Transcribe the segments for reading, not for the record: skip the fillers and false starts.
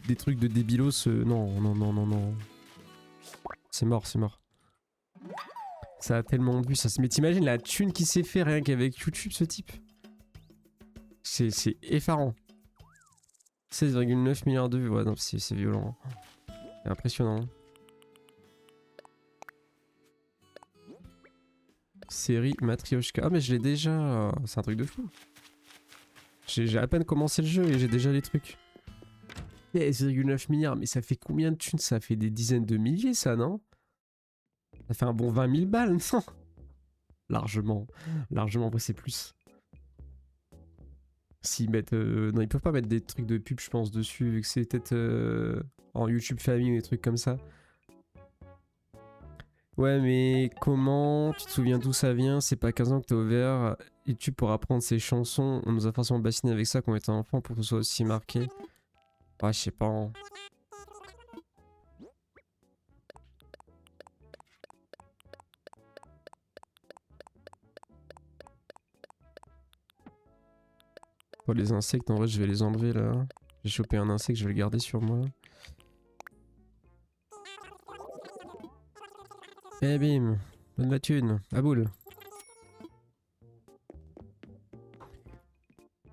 des trucs de débilos. Non, non, non, non, non. C'est mort, c'est mort. Ça a tellement de vues. Mais t'imagines la thune qui s'est fait rien qu'avec YouTube, ce type? C'est effarant. 16,9 milliards de vues. Ouais, non, c'est violent. C'est impressionnant. Série Matryoshka. Ah, mais je l'ai déjà. C'est un truc de fou. J'ai à peine commencé le jeu et j'ai déjà les trucs. 16,9 milliards, mais ça fait combien de thunes? Ça fait des dizaines de milliers, ça, non? Ça fait un bon 20 000 balles, non? Largement. Largement, c'est plus. S'ils mettent... Non, ils peuvent pas mettre des trucs de pub, je pense, dessus, vu que c'est peut-être en YouTube Family ou des trucs comme ça. Ouais, mais comment? Tu te souviens d'où ça vient? C'est pas 15 ans que t'as ouvert YouTube pour apprendre ces chansons. On nous a forcément bassiné avec ça quand on était enfant pour que ce soit aussi marqué. Ouais, je sais pas. Hein. Pour les insectes, en vrai, je vais les enlever là. J'ai chopé un insecte, je vais le garder sur moi. Eh bim, donne la thune, à boule.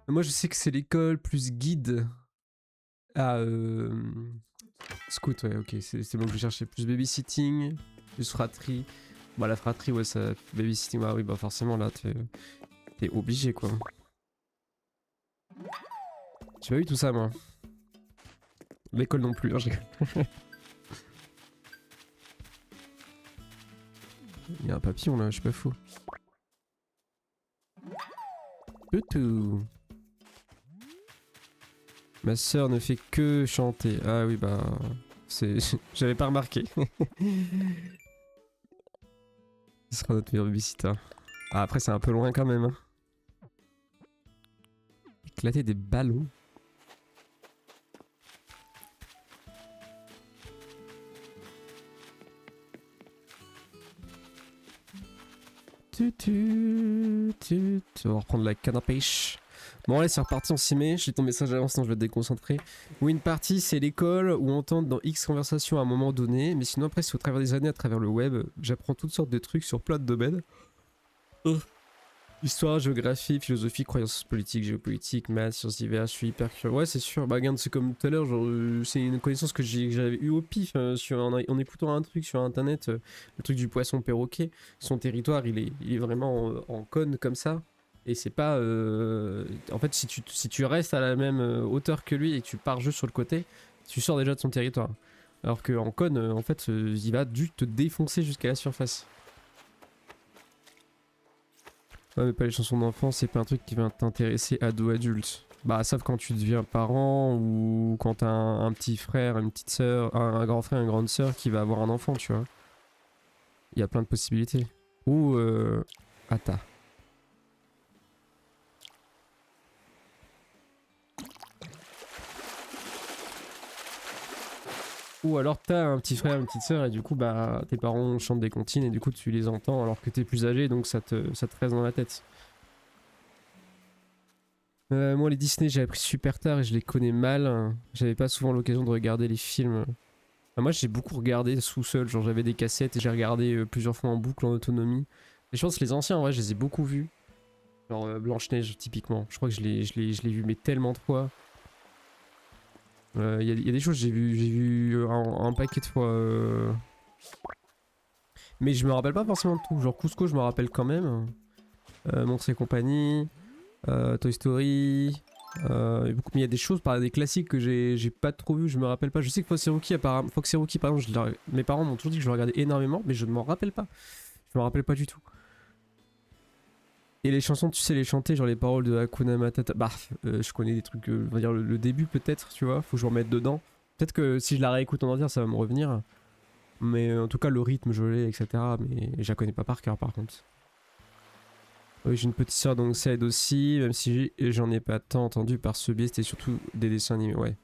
Moi je sais que c'est l'école plus guide. Ah Scout, ouais, ok, c'est bon que je cherchais. Plus babysitting, plus fratrie. Bah la fratrie, ouais, ça... Babysitting, bah oui, bah forcément là, t'es obligé quoi. J'ai pas eu tout ça moi. L'école non plus, hein, je rigole. Il y a un papillon là, je suis pas fou. Toutou. Ma sœur ne fait que chanter. Ah oui, bah... c'est... J'avais pas remarqué. Ce sera notre meilleur babysitter. Ah, après, c'est un peu loin quand même. Hein. Éclater des ballons. On va reprendre la canne à pêche. Bon allez c'est reparti, on s'y met. J'ai ton message à l'instant, je vais te déconcentrer. Win party c'est l'école où on tente dans X conversations à un moment donné. Mais sinon après c'est au travers des années, à travers le web, j'apprends toutes sortes de trucs sur plein de domaines. Histoire, géographie, philosophie, croyances politiques, géopolitique, maths, sciences diverses, je suis hyper curieux. Ouais c'est sûr, bah regarde c'est comme tout à l'heure, genre c'est une connaissance que j'avais eu au pif en écoutant un truc sur internet, le truc du poisson perroquet. Son territoire il est vraiment en cône comme ça. Et c'est pas... En fait, si tu restes à la même hauteur que lui et que tu pars juste sur le côté, tu sors déjà de son territoire. Alors qu'en cône, en fait, il va dû te défoncer jusqu'à la surface. Ouais, mais pas les chansons d'enfants, c'est pas un truc qui va t'intéresser ado-adulte. Bah, sauf quand tu deviens parent ou quand t'as un petit frère, une petite sœur, un grand frère, une grande sœur qui va avoir un enfant, tu vois. Il y a plein de possibilités. Ou... Ata. Ou alors t'as un petit frère, une petite sœur et du coup bah tes parents chantent des comptines et du coup tu les entends alors que t'es plus âgé donc ça te reste dans la tête. Moi les Disney j'ai appris super tard et je les connais mal. J'avais pas souvent l'occasion de regarder les films. Moi j'ai beaucoup regardé sous seul, genre j'avais des cassettes et j'ai regardé plusieurs fois en boucle en autonomie. Et je pense que les anciens en vrai je les ai beaucoup vus. Genre Blanche-Neige typiquement. Je crois que je l'ai vu mais tellement de fois. Il y a des choses j'ai vu un paquet de fois. Mais je me rappelle pas forcément de tout. Genre Cusco, je me rappelle quand même. Monstres et compagnie, Toy Story. Mais il y a des choses, des classiques que j'ai pas trop vu, je me rappelle pas. Je sais que Fox et Rookie, apparemment, par exemple, mes parents m'ont toujours dit que je le regardais énormément, mais je ne m'en rappelle pas. Je me rappelle pas du tout. Et les chansons, tu sais les chanter, genre les paroles de Hakuna Matata. Bah, je connais des trucs, on va dire le début peut-être, tu vois. Faut que je remette dedans. Peut-être que si je la réécoute en entière, ça va me revenir. Mais en tout cas, le rythme, je l'ai, etc. Mais je la connais pas par cœur, par contre. Oui, j'ai une petite soeur donc ça aide aussi, même si j'en ai pas tant entendu par ce biais, c'était surtout des dessins animés, ouais.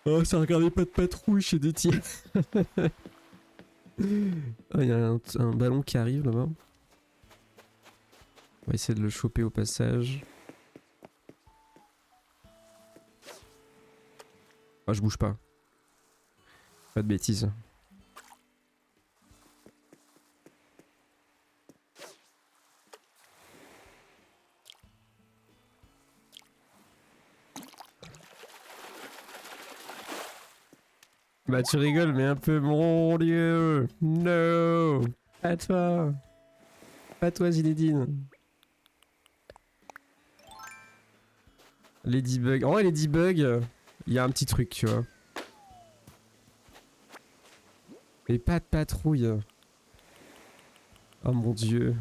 Oh, ça regardait pas de patrouille chez des tirs. Oh, il y a un ballon qui arrive là-bas. On va essayer de le choper au passage. Ah, je bouge pas. Pas de bêtises. Bah tu rigoles, mais un peu, mon dieu. No. Pas toi. Pas toi, Zinedine. Ladybug. En vrai, Ladybug, il y a un petit truc, tu vois. Mais pas de patrouille. Oh mon dieu.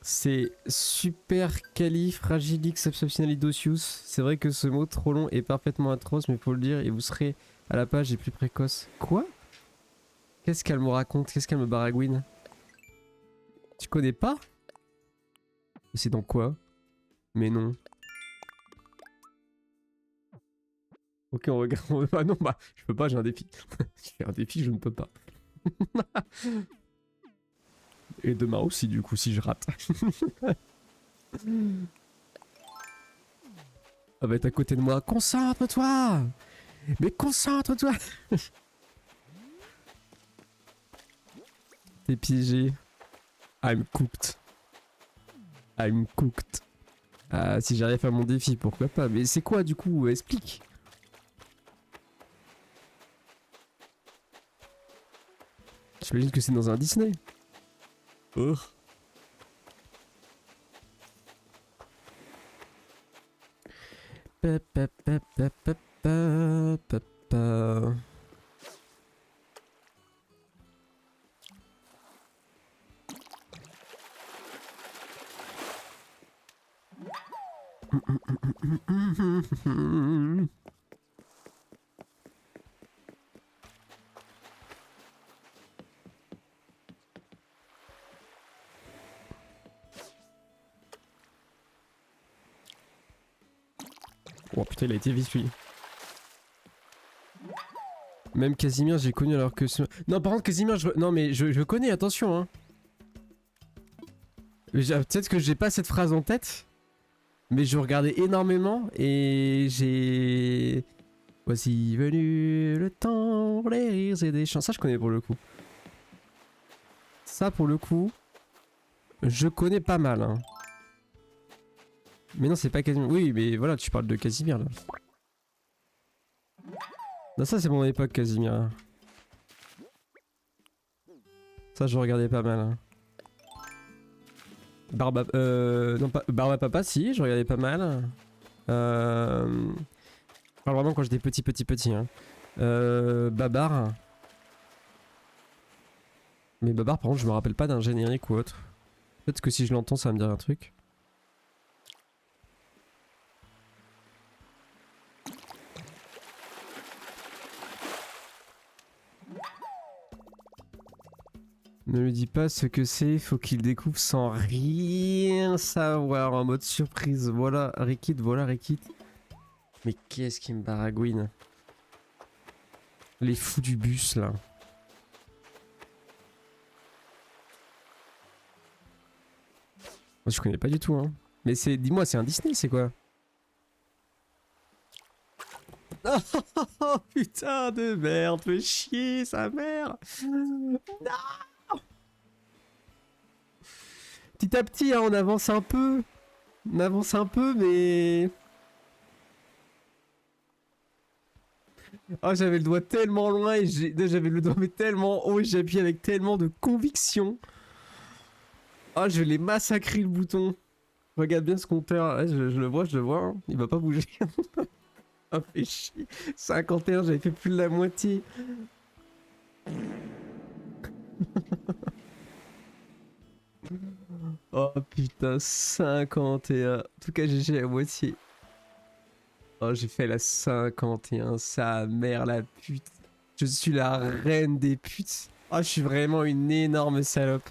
C'est super califragilisticexpialidocious. C'est vrai que ce mot trop long est parfaitement atroce, mais faut le dire et vous serez à la page et plus précoce. Quoi? Qu'est-ce qu'elle me raconte? Qu'est-ce qu'elle me baragouine? Tu connais pas? C'est dans quoi? Mais non. Ok, on regarde. Ah non, bah, je peux pas, j'ai un défi. J'ai un défi, je ne peux pas. Et demain aussi, du coup, si je rate. Elle va être à côté de moi. Concentre-toi! Mais concentre-toi! T'es piégé. I'm cooked. I'm cooked. Ah, si j'arrive à faire mon défi, pourquoi pas? Mais c'est quoi, du coup? Explique. J'imagine que c'est dans un Disney. Oh. Pa, pa, pa, pa, pa, pa, pa, pa. Oh putain, il a été vite lui. Même Casimir, j'ai connu alors que... Non, par contre, Casimir, non mais je connais, attention, hein. Peut-être que j'ai pas cette phrase en tête, mais je regardais énormément et j'ai... Voici venu le temps pour les rires et des chants. Ça, je connais pour le coup. Ça, pour le coup, je connais pas mal, hein. Mais non, c'est pas Casimir. Oui, mais voilà, tu parles de Casimir, là. Non, ça, c'est mon époque, Casimir. Ça, je regardais pas mal, hein. Non, pas... Barba Papa, si, je regardais pas mal. Je parle vraiment quand j'étais petit, hein. Babar. Mais Babar, par contre, je me rappelle pas d'un générique ou autre. Peut-être que si je l'entends, ça va me dire un truc. Ne lui dis pas ce que c'est, faut qu'il découvre sans rien savoir, en mode surprise. Voilà, Rikit, voilà, Rikit. Mais qu'est-ce qui me baragouine? Les fous du bus, là. Moi, je connais pas du tout, hein. Mais c'est... Dis-moi, c'est un Disney, c'est quoi? Oh putain de merde, fais chier sa mère. Non. Petit à petit, hein, on avance un peu. On avance un peu, mais... Oh, j'avais le doigt tellement loin et j'avais le doigt mais tellement haut et j'ai appuyé avec tellement de conviction. Oh, je l'ai massacré le bouton. Regarde bien ce compteur. Ouais, je le vois, hein. Il va pas bouger. Ah, fait chier. 51, j'avais fait plus de la moitié. Oh putain, 51. En tout cas, j'ai la moitié. Oh, j'ai fait la 51. Sa mère, la pute. Je suis la reine des putes. Oh, je suis vraiment une énorme salope.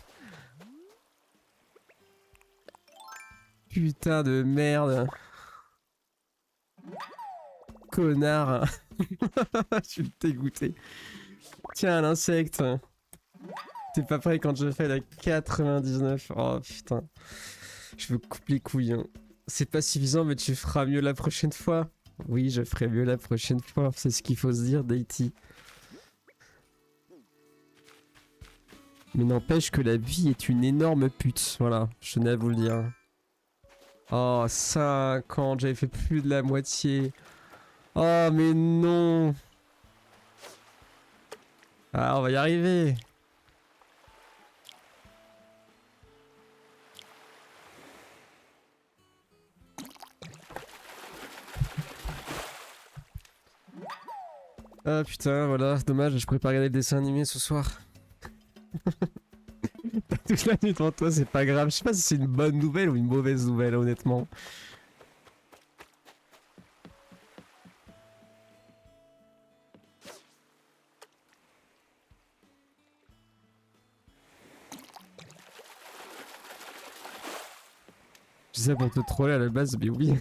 Putain de merde. Connard. Je suis dégoûté. Tiens, l'insecte. T'es pas prêt quand je fais la 99. Oh putain. Je me coupe les couilles, hein. C'est pas suffisant, mais tu feras mieux la prochaine fois. Oui, je ferai mieux la prochaine fois, c'est ce qu'il faut se dire, Deity. Mais n'empêche que la vie est une énorme pute, voilà, je tenais à vous le dire. Oh, 50, j'avais fait plus de la moitié. Oh, mais non. Ah, on va y arriver. Ah putain, voilà, dommage, je pourrais pas regarder le dessin animé ce soir. T'as toute la nuit devant toi, c'est pas grave. Je sais pas si c'est une bonne nouvelle ou une mauvaise nouvelle, honnêtement. Je sais pour te troller à la base, mais oui.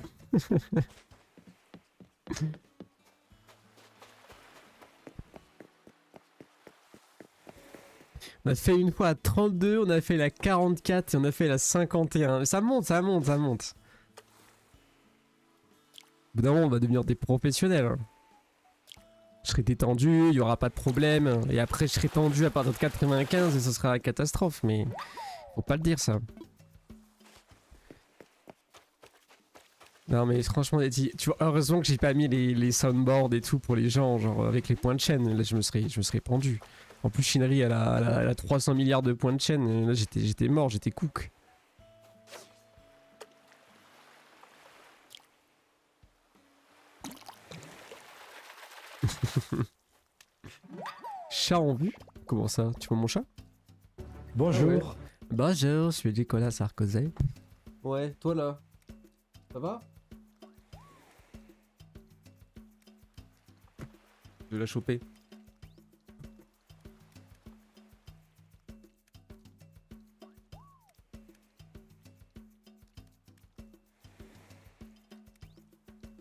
On a fait une fois à 32, on a fait la 44 et on a fait la 51. Ça monte, ça monte, ça monte. Au bout d'un moment, on va devenir des professionnels. Hein. Je serai détendu, il y aura pas de problème. Et après, je serai tendu à partir de 95 et ce sera la catastrophe. Mais faut pas le dire, ça. Non, mais franchement, tu vois, heureusement que j'ai pas mis les soundboards et tout pour les gens, genre avec les points de chaîne. Là, je me serais pendu. En plus, Shinri, elle a 300 milliards de points de chaîne. Là, j'étais mort, j'étais cook. Chat en vue? Comment ça? Tu vois mon chat? Bonjour. Ah ouais. Bonjour, je suis Nicolas Sarkozy. Ouais, toi là. Ça va? Je vais la choper.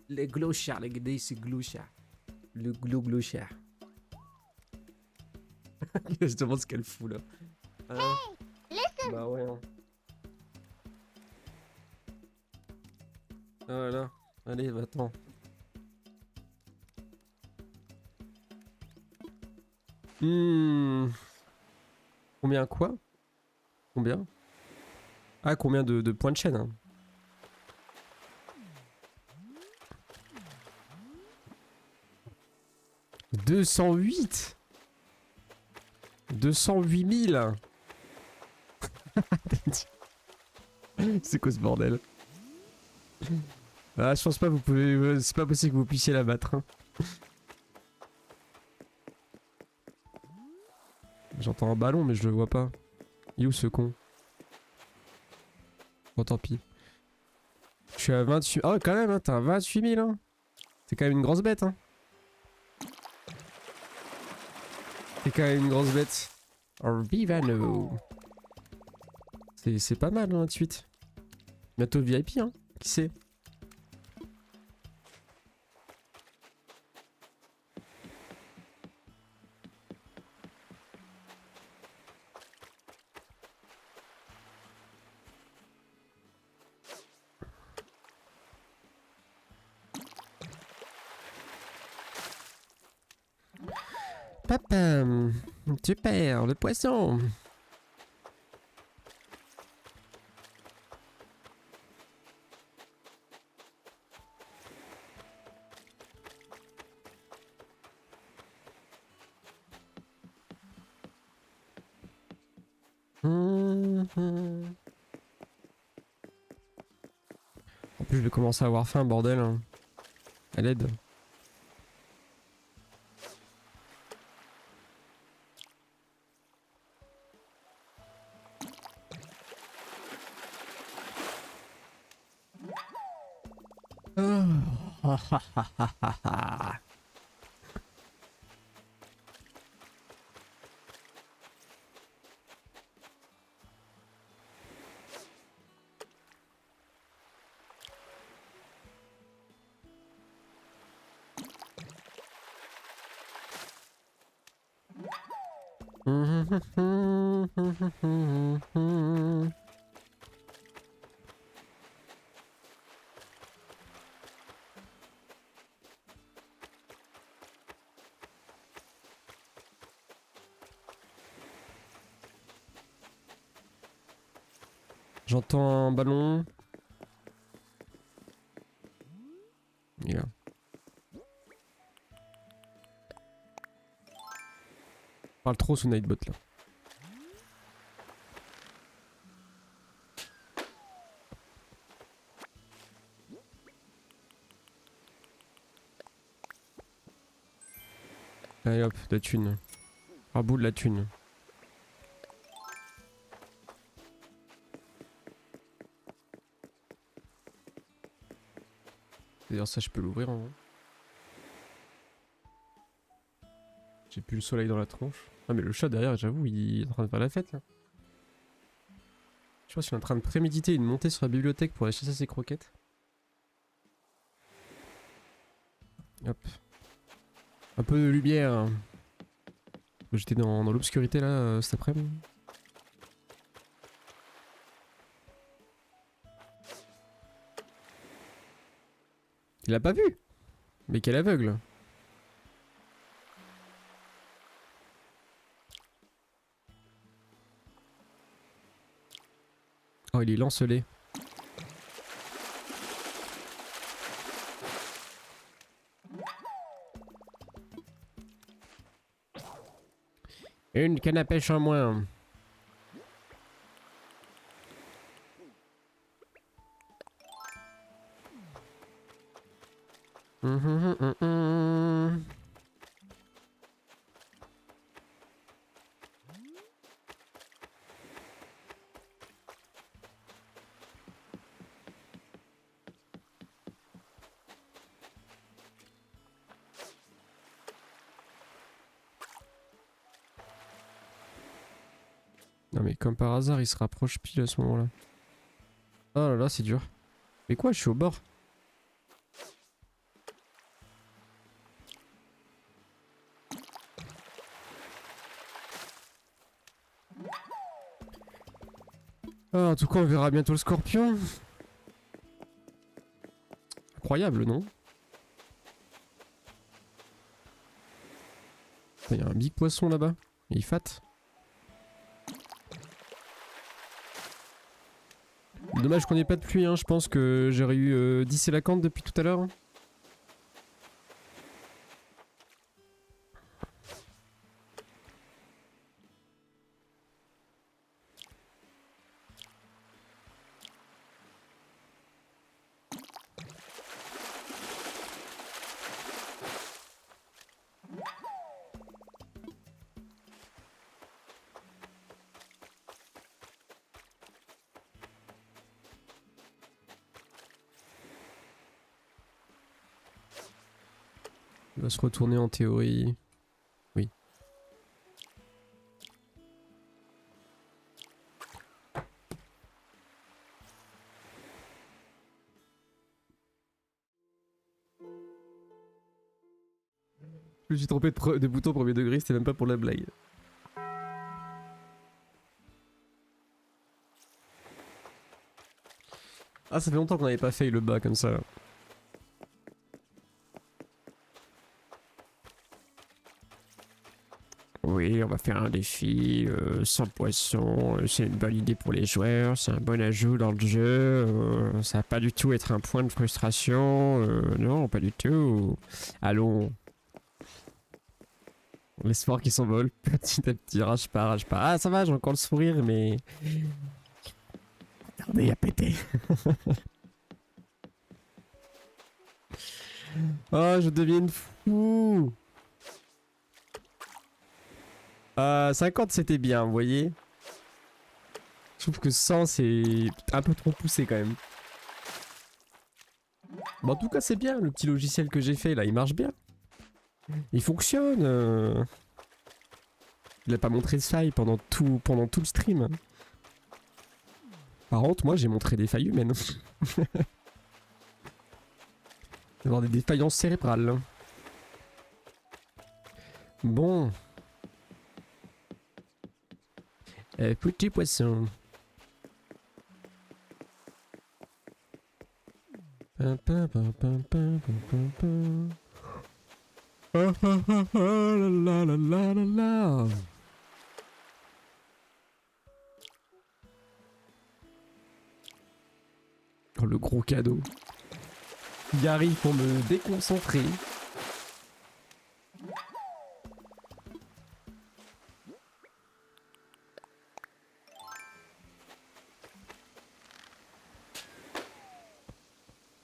Les glochards, les gars, c'est glochards. Le glochards. Je te demande ce qu'elle fout là. Hey, listen. Bah ouais. Hein. Ah voilà. Allez, va-t'en. Combien quoi? Combien? Ah, combien de points de chaîne hein? 208 208 000. C'est quoi ce bordel? Ah, je pense pas que vous pouvez... C'est pas possible que vous puissiez la battre. Hein. J'entends un ballon mais je le vois pas. Il est où ce con? Bon tant pis. Je suis à 28... Ah ouais quand même, hein, t'as 28 000 hein. C'est quand même une grosse bête hein. C'est quand même une grosse bête. Vivano. C'est pas mal hein, 28. Bientôt VIP hein, qui sait? Papa, super, le poisson. En plus, je vais commencer à avoir faim, bordel. Hein. À l'aide. J'entends un ballon. Il est là. On parle trop sous Nightbot là. Allez hop, de la thune. À bout de la thune. D'ailleurs ça je peux l'ouvrir en vrai. J'ai plus le soleil dans la tronche. Ah mais le chat derrière j'avoue il est en train de faire la fête là. Je pense qu'il est en train de préméditer une montée sur la bibliothèque pour aller chasser ses croquettes. Hop. Un peu de lumière. J'étais dans l'obscurité là cet après-midi. Il a pas vu. Mais quel aveugle. Oh il est lancelé. Une canne à pêche en moins. Non mais comme par hasard il se rapproche pile à ce moment là. Oh là là c'est dur. Mais quoi je suis au bord. Ah, en tout cas on verra bientôt le scorpion. Incroyable non? Il y a un big poisson là-bas. Il est fat. Dommage qu'on ait pas de pluie, hein. Je pense que j'aurais eu 10 élacantes depuis tout à l'heure. Il va se retourner en théorie. Oui. Je me suis trompé de bouton premier degré, c'était même pas pour la blague. Ah ça fait longtemps qu'on n'avait pas fait le bas comme ça. Oui, on va faire un défi sans poisson, c'est une bonne idée pour les joueurs, c'est un bon ajout dans le jeu, ça va pas du tout être un point de frustration, non, pas du tout. Allons. L'espoir qui s'envole petit à petit, rage pas, rage pas. Ah ça va, j'ai encore le sourire, mais... Regardez, il a pété. Oh, je deviens fou. 50 c'était bien, vous voyez. Je trouve que 100 c'est un peu trop poussé quand même. Bon, en tout cas c'est bien, le petit logiciel que j'ai fait là, il marche bien. Il fonctionne. Il a pas montré de faille pendant tout le stream. Par contre, moi j'ai montré des failles humaines. D'avoir des défaillances cérébrales. Bon. Petit poisson. La la la la la la. Oh, le gros cadeau. Il arrive pour me déconcentrer.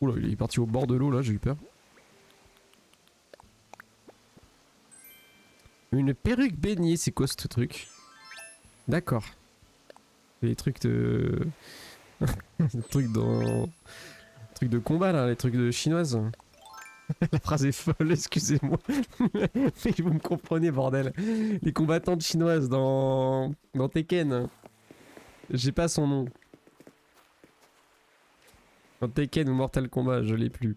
Oula, il est parti au bord de l'eau là, j'ai eu peur. Une perruque baignée, c'est quoi ce truc? D'accord. Les trucs de... les trucs dans... les trucs de combat là, les trucs de chinoise. La phrase est folle, excusez-moi. Mais vous me comprenez, bordel. Les combattantes chinoises dans Tekken. J'ai pas son nom. Dans Tekken ou Mortal Kombat, je l'ai plus.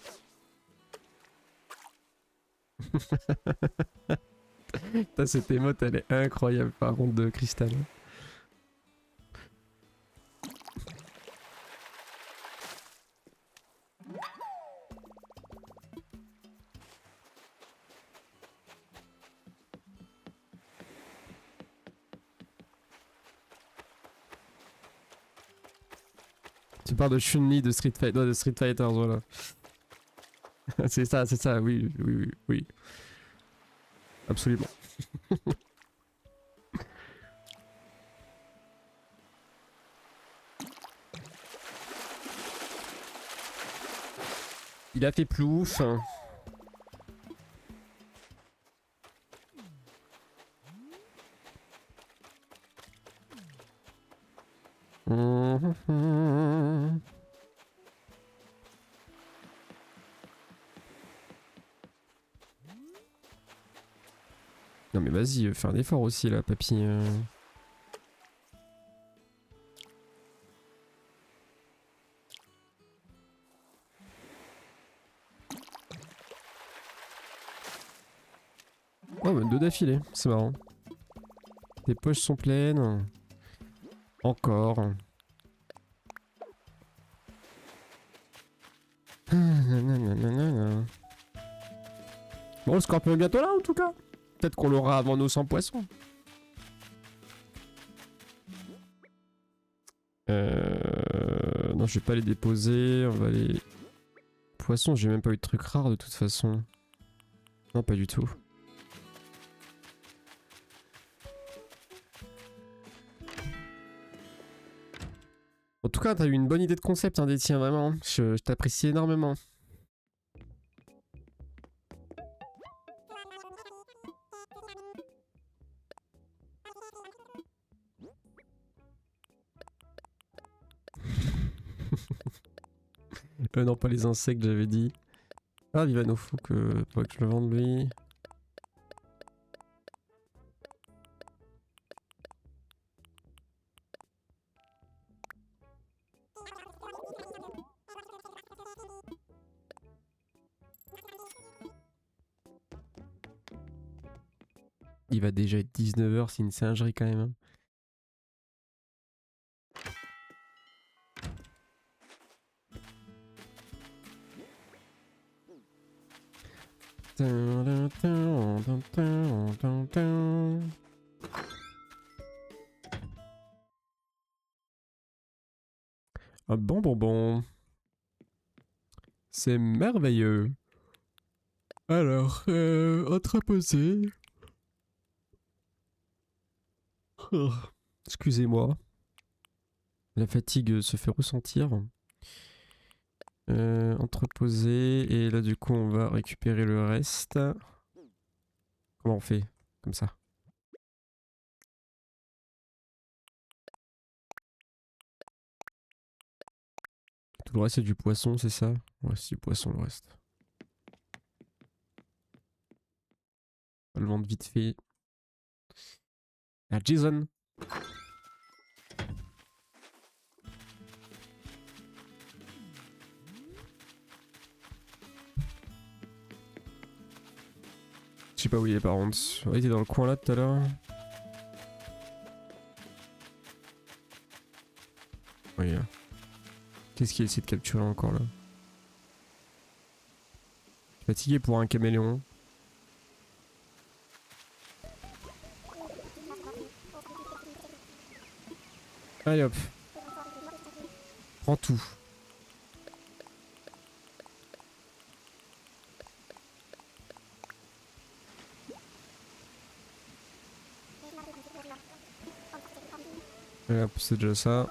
Putain, cette émote, elle est incroyable par contre de Cristal. Tu parles de Chun-Li de Street Fighter, de Street Fighter, voilà. C'est ça, oui, oui, oui, oui. Absolument. Il a fait plouf. Non mais vas-y, fais un effort aussi là, papy. Oh, bah, deux d'affilée, c'est marrant. Tes poches sont pleines. Encore. Bon, le scorpion est bientôt là en tout cas. Peut-être qu'on l'aura avant nos 100 poissons. Non, je vais pas les déposer. On va les... Poissons, j'ai même pas eu de trucs rares de toute façon. Non, pas du tout. En tout cas, t'as eu une bonne idée de concept, hein, Détien, vraiment. Je t'apprécie énormément. Non, pas les insectes, j'avais dit. Ah, Vivano, faut que je le vende lui. Il va déjà être 19 h, c'est une singerie quand même. Hein. Ah bon. C'est merveilleux. Alors, entreposé. Oh, excusez-moi. La fatigue se fait ressentir. Entreposer. Et là, du coup, on va récupérer le reste. Comment on fait? Comme ça. Tout le reste, c'est du poisson, c'est ça? Ouais, c'est du poisson, le reste. On va le vendre vite fait. À Jason. Je sais pas où il est par contre. Ouais, il était dans le coin là tout à l'heure. Oui. Qu'est-ce qu'il essaie de capturer encore là? Fatigué pour un caméléon. Allez hop. Prends tout. Et hop, c'est déjà ça.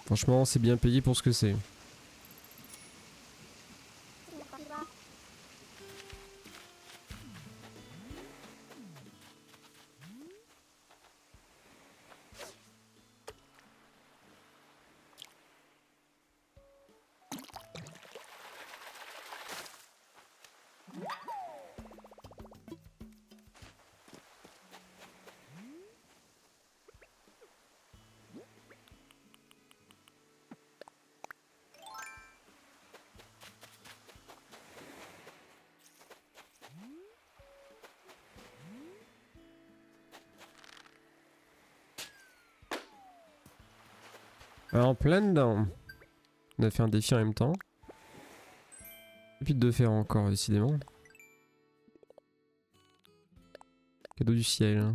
Franchement, c'est bien payé pour ce que c'est. Alors, en plein dedans. On a fait un défi en même temps. Et puis de faire encore, décidément. Cadeau du ciel.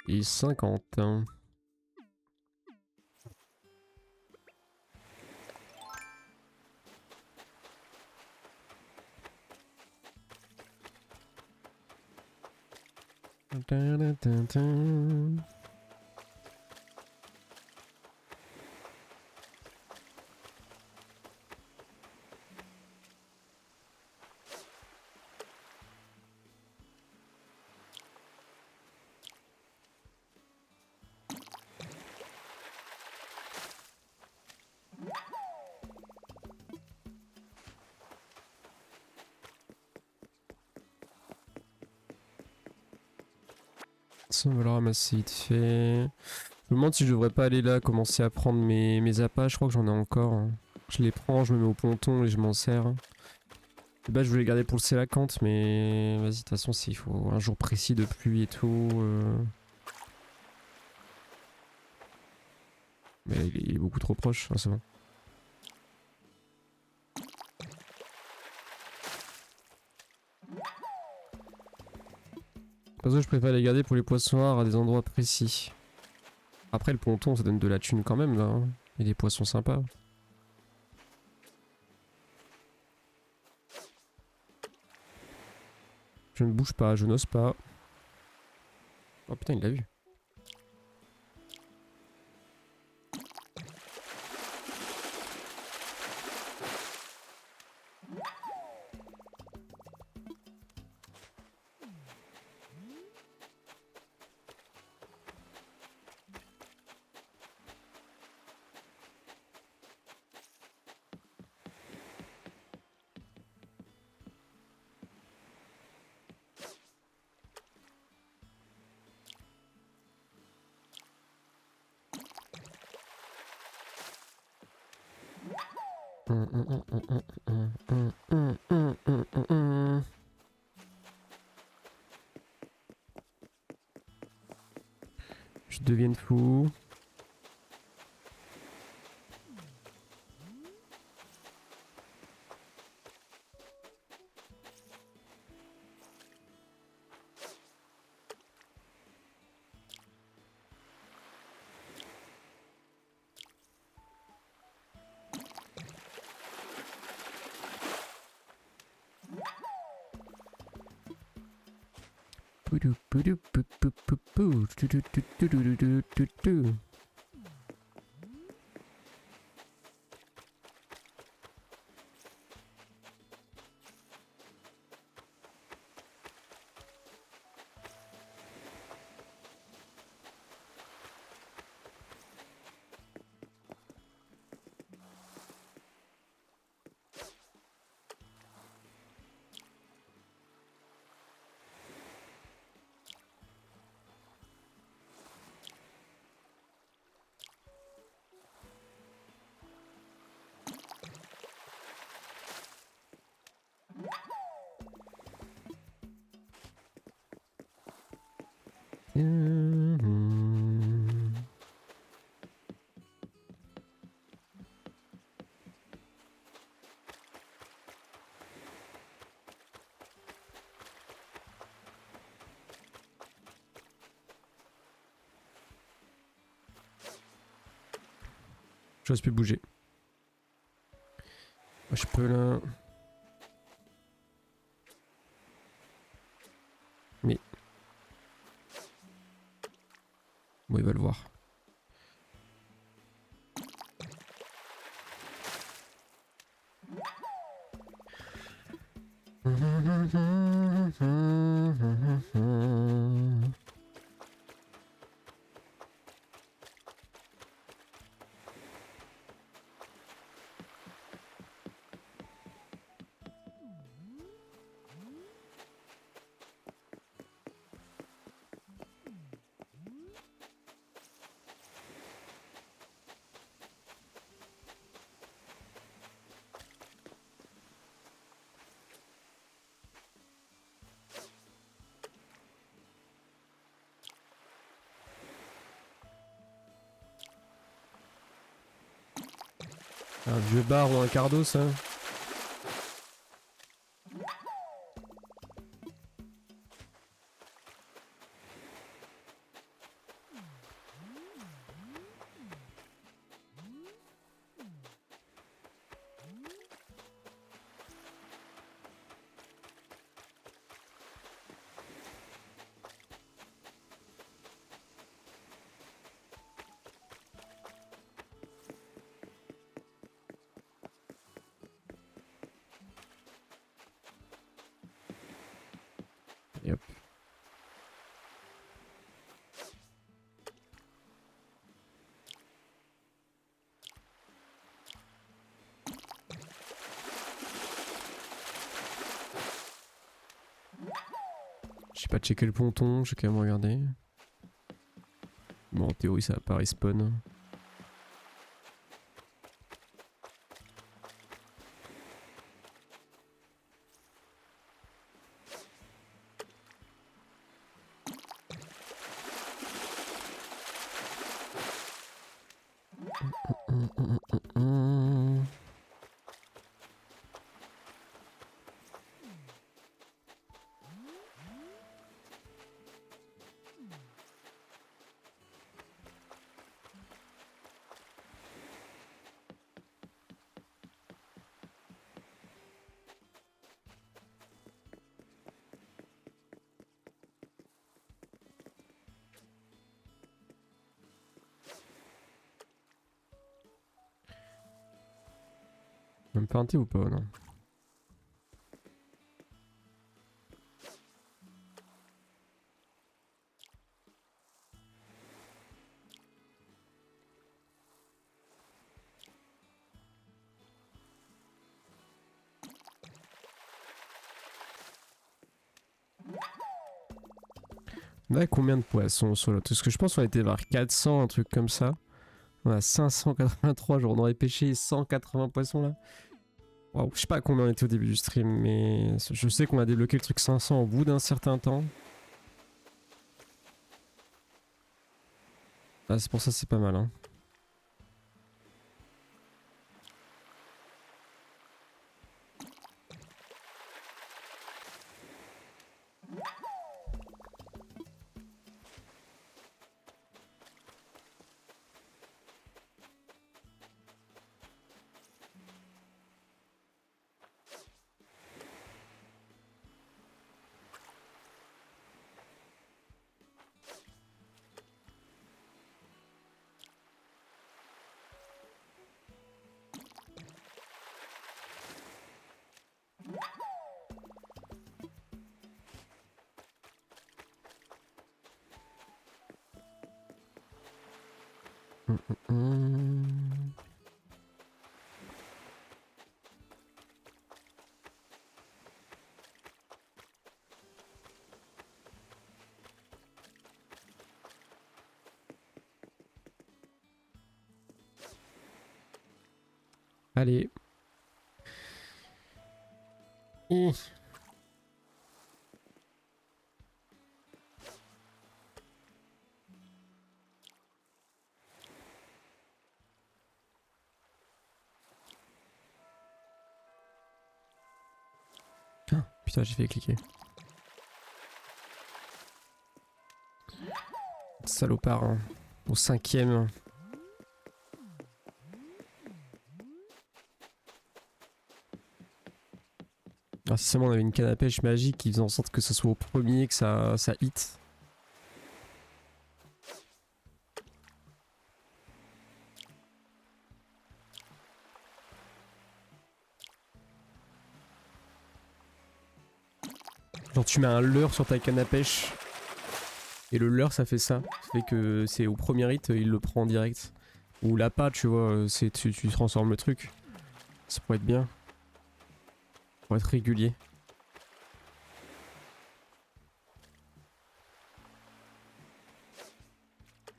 Et 50. Hein. Ça, on va le ramasser vite fait. Je me demande si je devrais pas aller là, commencer à prendre mes appâts. Je crois que j'en ai encore. Hein. Je les prends, je me mets au ponton et je m'en sers. Et bah, je voulais les garder pour le Sélacanthe, mais vas-y, de toute façon, il faut un jour précis de pluie et tout. Mais il est beaucoup trop proche, hein, c'est bon. Parce que je préfère les garder pour les poissons rares à des endroits précis. Après, le ponton, ça donne de la thune quand même, là. Hein. Et des poissons sympas. Je ne bouge pas, je n'ose pas. Oh putain, il l'a vu. Je deviens fou. J'ose plus bouger. Moi, je peux là. Mais. bon, il va le voir. Un vieux bar ou un cardo, ça. Et hop. J'ai pas checké le ponton, j'ai quand même regardé. Bon, en théorie, ça va pas respawn. Même peinté ou pas, non? On a combien de poissons sur l'autre? Parce que je pense qu'on était vers 400, un truc comme ça. On a 583, genre on aurait pêché 180 poissons là. Waouh, je sais pas combien on était au début du stream, mais je sais qu'on a débloqué le truc 500 au bout d'un certain temps. Ah, c'est pour ça c'est pas mal, hein. Allez. Ah, putain, j'ai fait cliquer. Salopard, hein. Au 5ème. Ah, si seulement on avait une canne à pêche magique qui faisait en sorte que ce soit au premier, que ça hit. Genre tu mets un leurre sur ta canne à pêche. Et le leurre ça fait ça. Ça fait que c'est au premier hit, il le prend en direct. Ou l'appât, tu vois, tu transformes le truc. Ça pourrait être bien. Pour être régulier.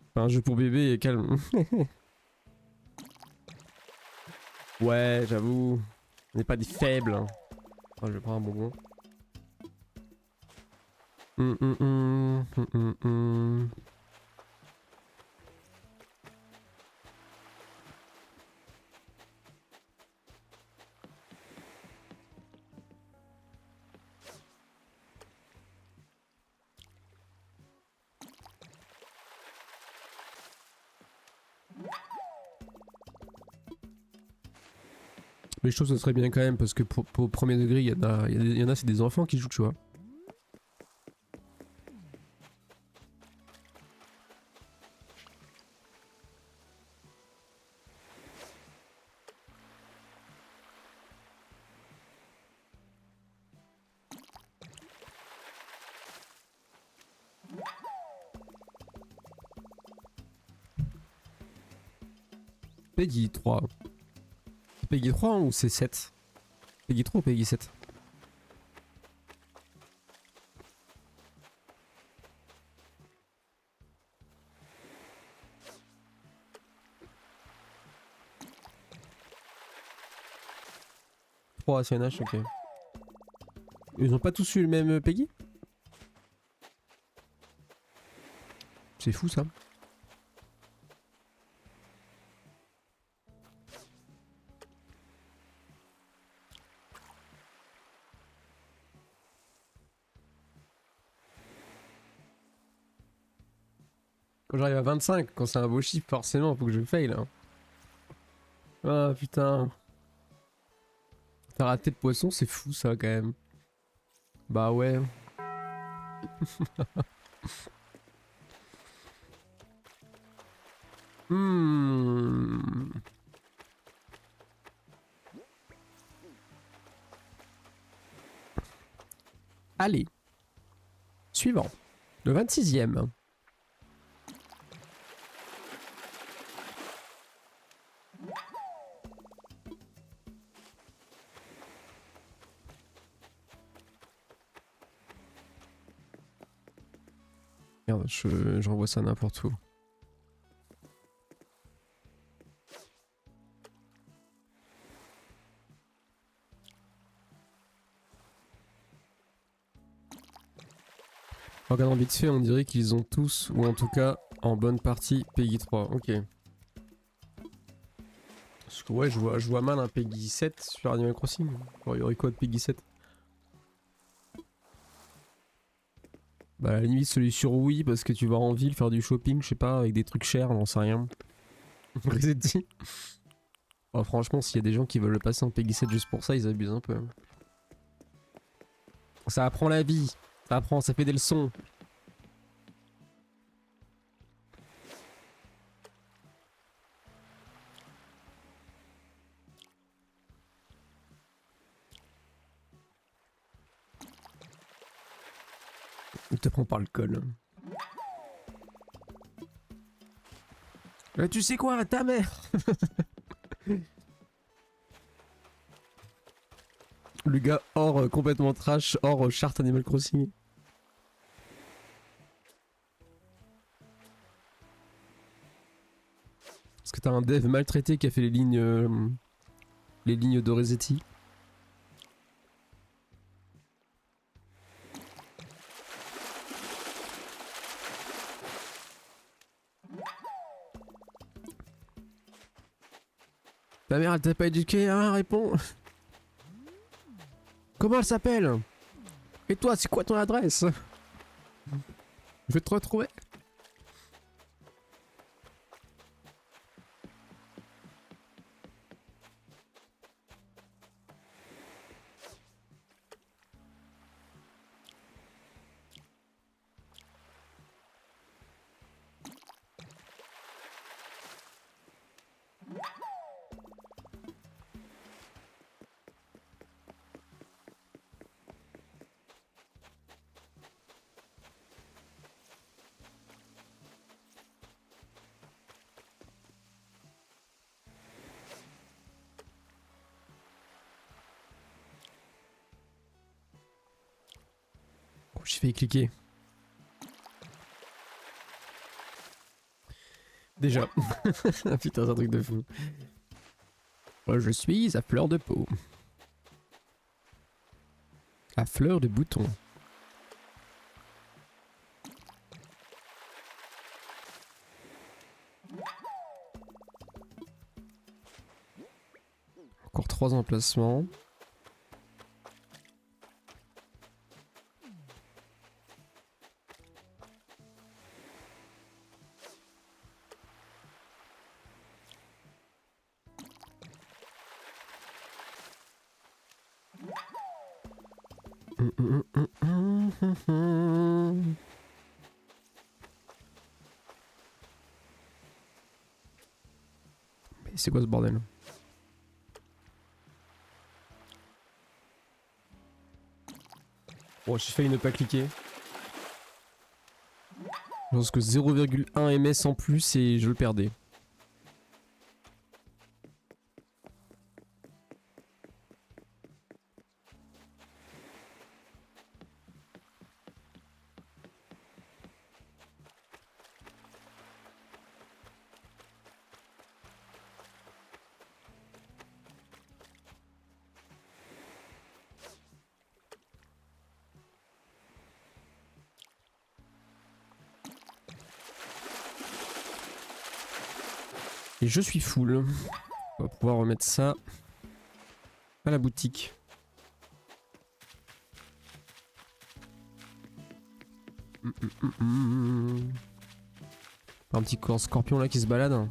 Enfin, un jeu pour bébé et calme. Ouais, j'avoue. On n'est pas des faibles. Hein. Oh, je vais prendre un bonbon. Hum, hum, hum, hum, hum, hum. Mais je trouve que ce serait bien quand même parce que pour premier degré, il y en a c'est des enfants qui jouent, tu vois. Peggy 3. Peggy 3 ou c'est 7? Peggy 3 ou Peggy 7? Trois CNH, ok. Ils ont pas tous eu le même Peggy? C'est fou ça. Quand j'arrive à 25, quand c'est un beau chiffre, forcément, faut que je fail. Hein. Ah putain. T'as raté le poisson, c'est fou ça quand même. Bah ouais. Hmm. Allez. Suivant. Le 26e. Merde, j'envoie ça n'importe où. En regardant vite fait, on dirait qu'ils ont tous, ou en tout cas en bonne partie, Peggy 3. Ok. Parce que ouais, je vois mal un Peggy 7 sur Animal Crossing. Bon, il y aurait quoi de Peggy 7? Bah à la limite celui sur Wii parce que tu vas en ville faire du shopping, je sais pas, avec des trucs chers, j'en sais rien. Resetti. Oh, franchement, s'il y a des gens qui veulent le passer en Peggy 7 juste pour ça, ils abusent un peu. Ça apprend la vie. Ça apprend, ça fait des leçons. Il te prend par le col. Tu sais quoi, ta mère. Le gars hors complètement trash, hors charte Animal Crossing. Parce que t'as un dev maltraité qui a fait les lignes de Resetti. Ta mère elle t'a pas éduqué, hein, réponds. Comment elle s'appelle? Et toi, c'est quoi ton adresse? Je vais te retrouver. J'ai failli cliquer. Déjà. Putain, c'est un truc de fou. Moi, je suis à fleur de peau. À fleur de bouton. Encore 3 emplacements. Mais c'est quoi ce bordel? Bon, j'ai failli ne pas cliquer. Je pense que 0,1 ms en plus et je le perdais. Et je suis full. On va pouvoir remettre ça à la boutique. Un petit corps scorpion là qui se balade.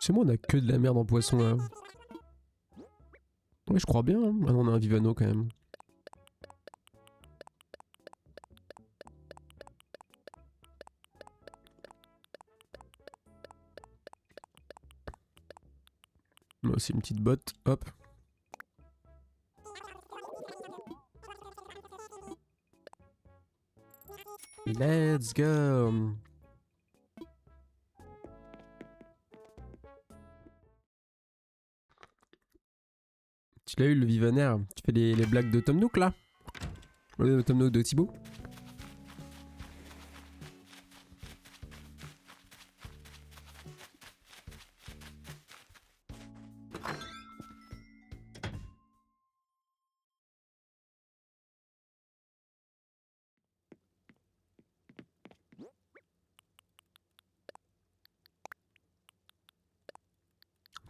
Chez moi on a que de la merde en poisson là. Ouais je crois bien, hein. Ah non, on a un Vivano quand même. Moi aussi une petite botte, hop. Let's go. Tu l'as eu le Vivaner? Tu fais les blagues de Tom Nook là? Le Tom Nook de Thibaut?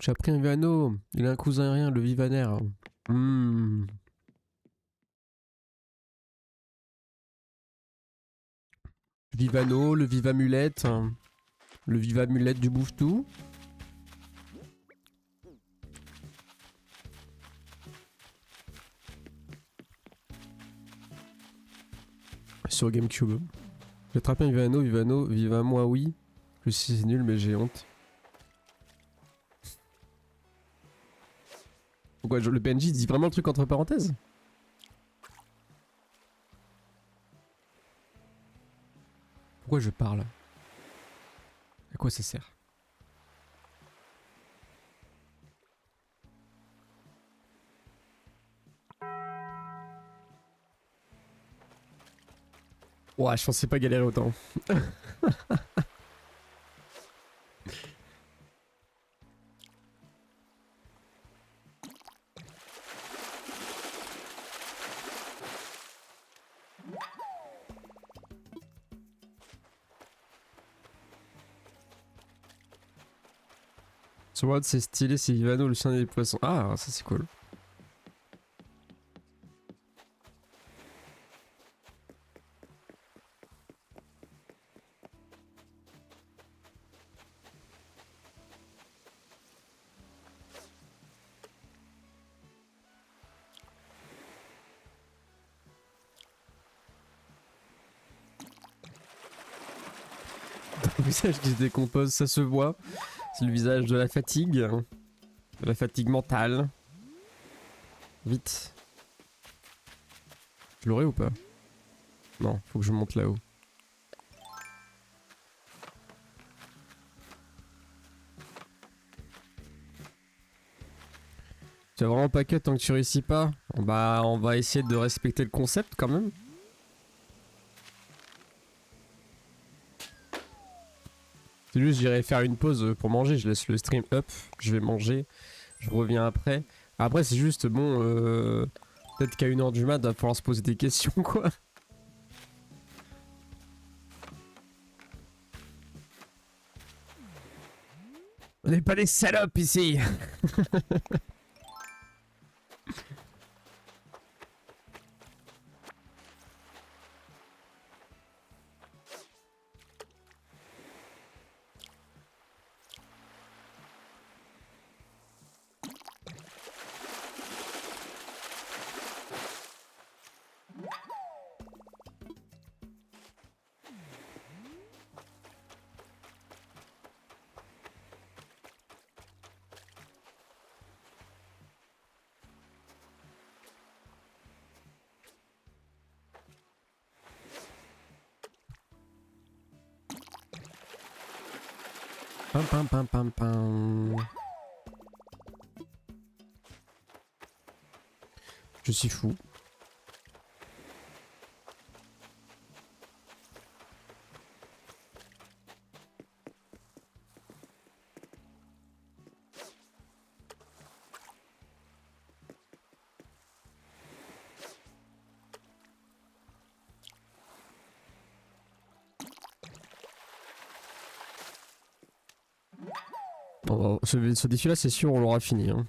J'ai appris un Vivano. Il a un cousin aérien, le Vivaner. Vivano, le Vivamulette. Le Vivamulette du bouffe-tout. Sur Gamecube. J'ai attrapé un Vivano, Viva moi oui. Je sais c'est nul mais j'ai honte. Pourquoi le PNJ dit vraiment le truc entre parenthèses? Pourquoi je parle? À quoi ça sert? Ouais, je pensais pas galérer autant. Sur World c'est stylé, c'est Ivano le chien des poissons. Ah, ça c'est cool. Le visage qui se décompose, ça se voit. C'est le visage de la fatigue. De la fatigue mentale. Vite. Je l'aurai ou pas? Non, faut que je monte là-haut. Tu vas vraiment pas cut tant que tu réussis pas? Bah, on va essayer de respecter le concept quand même. C'est juste, j'irai faire une pause pour manger. Je laisse le stream up. Je vais manger. Je reviens après. Après, c'est juste, bon, peut-être qu'à 1h du mat, il va falloir se poser des questions, quoi. On n'est pas des salopes ici. Pam pam pam pam pam. Je suis fou. Bon, ce défi là c'est sûr on l'aura fini hein.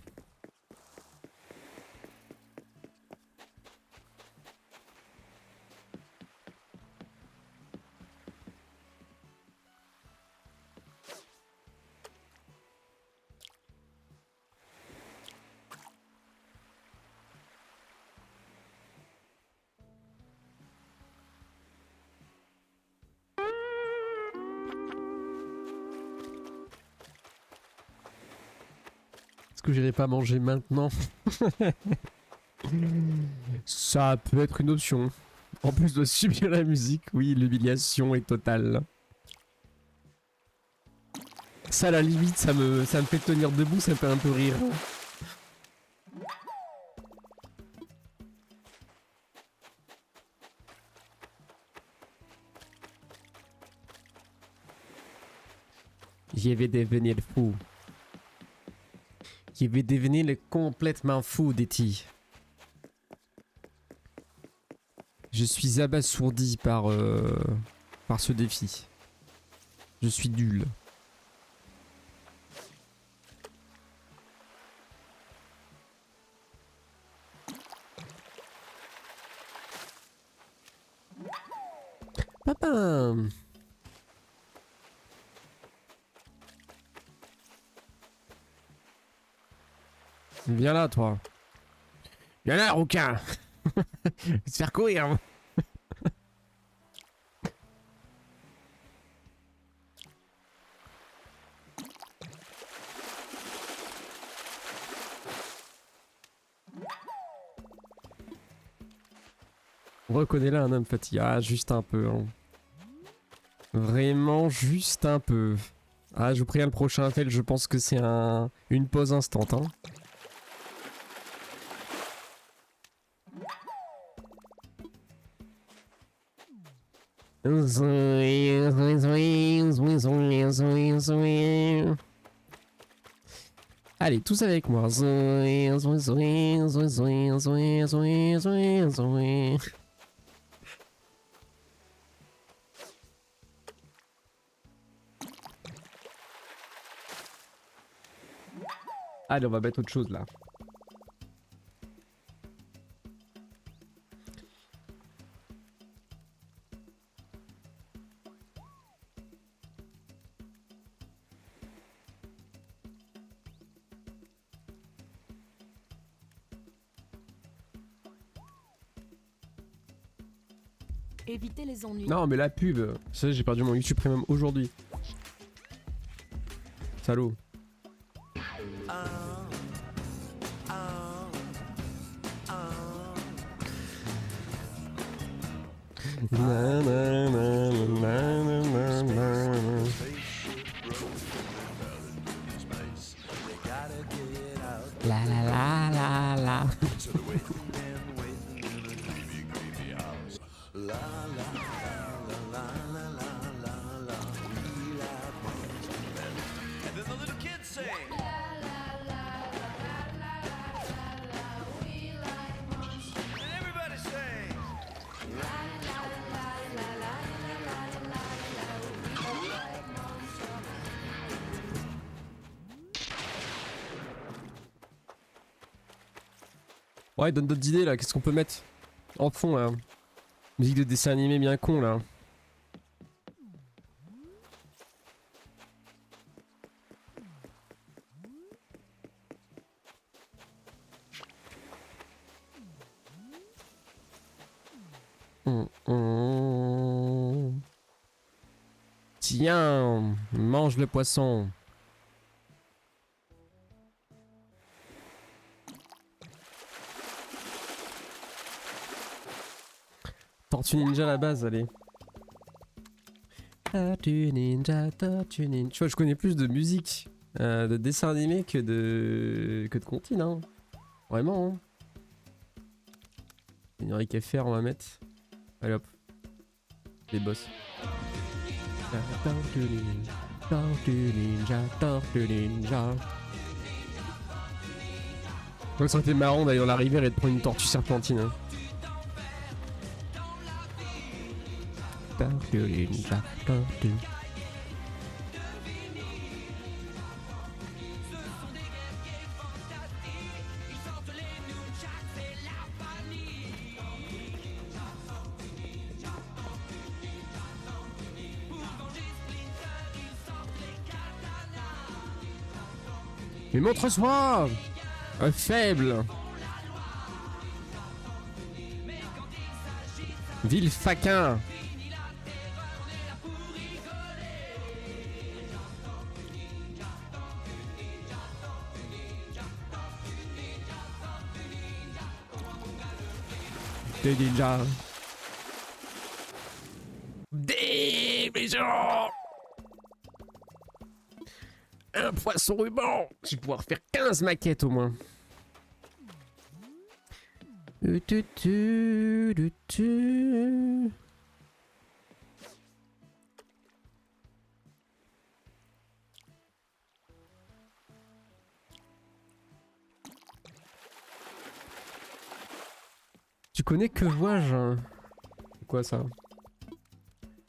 Est-ce que j'irai pas manger maintenant? Ça peut être une option. En plus de subir la musique, oui, l'humiliation est totale. Ça, à la limite, ça me fait tenir debout, ça me fait un peu rire. Je vais devenir fou. Je vais devenir complètement fou, Déti. Je suis abasourdi par ce défi. Je suis nul. Papa. Viens là, toi. Viens là, rouquin. Va te faire courir. Reconnais-là un homme fatigué. Ah, juste un peu. Hein. Vraiment juste un peu. Ah, je vous préviens, le prochain fail, je pense que c'est une pause instant. Hein. Allez, tous avec moi. Allez, on va mettre autre chose là. Éviter les ennuis. Non, mais la pub, ça j'ai perdu mon YouTube Premium aujourd'hui. Salaud. Na, na, na, na, na, na, na. La la la la la. Ouais, donne d'autres idées là, qu'est-ce qu'on peut mettre en fond là? Musique de dessin animé bien con là. Tiens, mange le poisson. Tortue Ninja à la base, allez. Tortue Ninja, Tortue Ninja. Tu vois, je connais plus de musique, de dessins animés que de comptines, hein. Vraiment, hein. Il n'y aurait qu'à faire, on va mettre. Allez hop. Les boss. Tortue Ninja, Tortue Ninja, Tortue Ninja. Ouais, ça aurait été marrant d'aller dans la rivière et de prendre une tortue serpentine. Hein. Tortue Ninja, Tortue. Mais montre-toi, faible. Vil faquin. Des ninjas. Des méchants. Un poisson ruban. Je vais pouvoir faire 15 maquettes au moins. Tu connais Que vois-je? C'est quoi ça?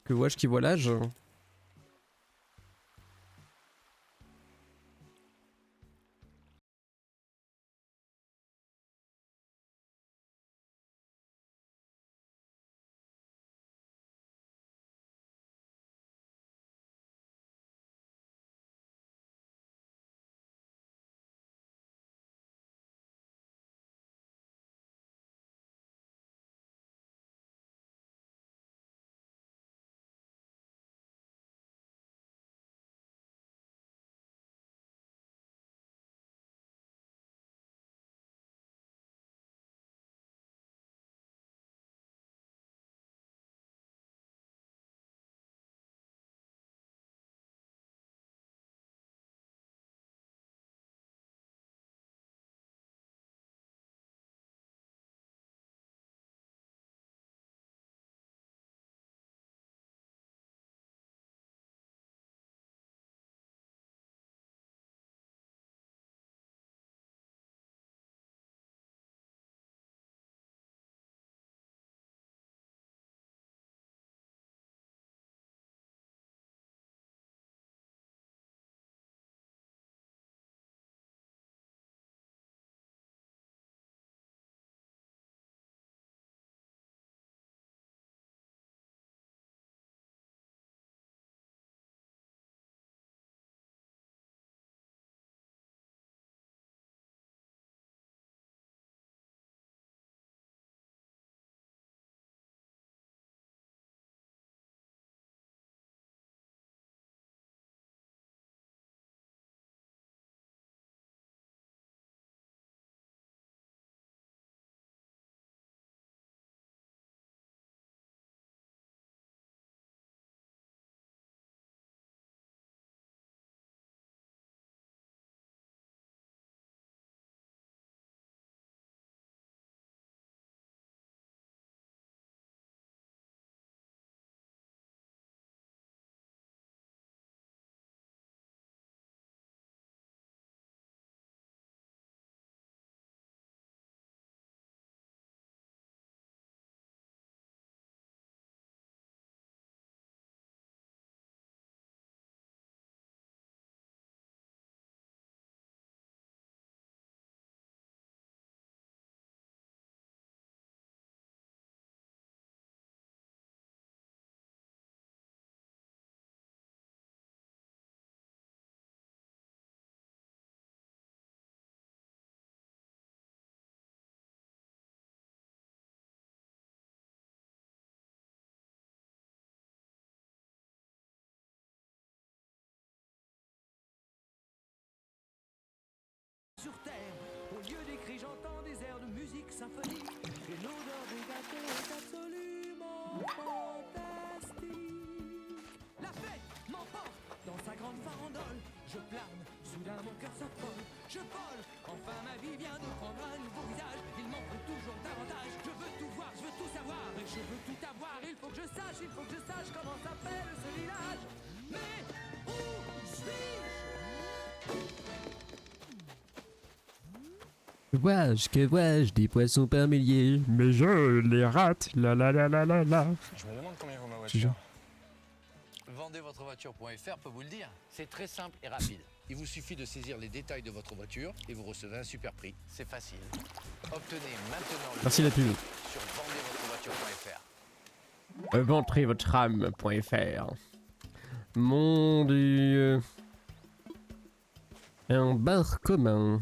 Que vois-je qui voit l'âge? sur terre. Au lieu des cris, j'entends des airs de musique symphonique. Et l'odeur des gâteaux est absolument fantastique. La fête m'emporte dans sa grande farandole. Je plane, soudain mon cœur s'affole. Je vole, enfin ma vie vient de prendre un nouveau visage. Il m'en faut toujours davantage. Je veux tout voir, je veux tout savoir. Et je veux tout avoir. Il faut que je sache comment s'appelle ce village. Mais où suis-je? Que vois-je, des poissons par milliers, mais je les rate, la la la la la la. Je me demande combien vaut ma Je jure. voiture. Vendezvotrevoiture.fr peut vous le dire. C'est très simple et rapide. Il vous suffit de saisir les détails de votre voiture et vous recevez un super prix. C'est facile. Obtenez maintenant le Merci la pub. sur vendezvotrevoiture.fr. Ventrez-votre-âme.fr. Mon dieu. Un bar commun.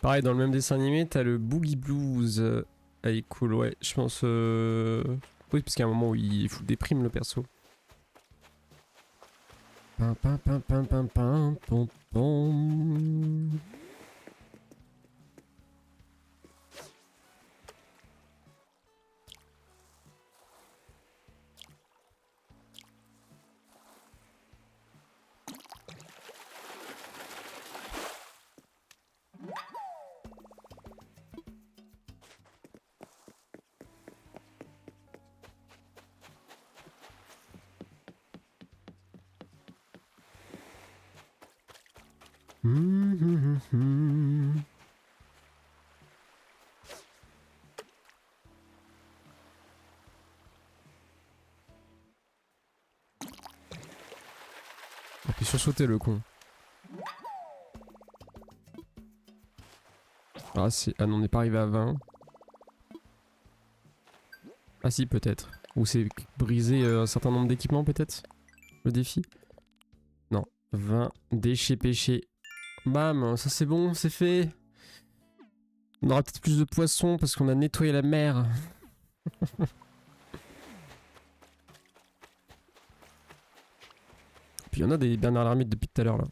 Pareil, dans le même dessin animé, t'as le Boogie Blues. Elle est cool, ouais. Je pense. Oui, parce qu'il y a un moment où il fout des primes, le perso. Pam, pam, pam, pam, pam, pam, pom, pom. Il fait sursauter le con. Ah, ah non, on n'est pas arrivé à 20. Ah si, peut-être. Ou c'est briser un certain nombre d'équipements, peut-être. Le défi. Non. 20 déchets pêchés. Bam, ça c'est bon, c'est fait. On aura peut-être plus de poissons parce qu'on a nettoyé la mer. Puis il y en a des Bernard l'ermite depuis tout à l'heure là.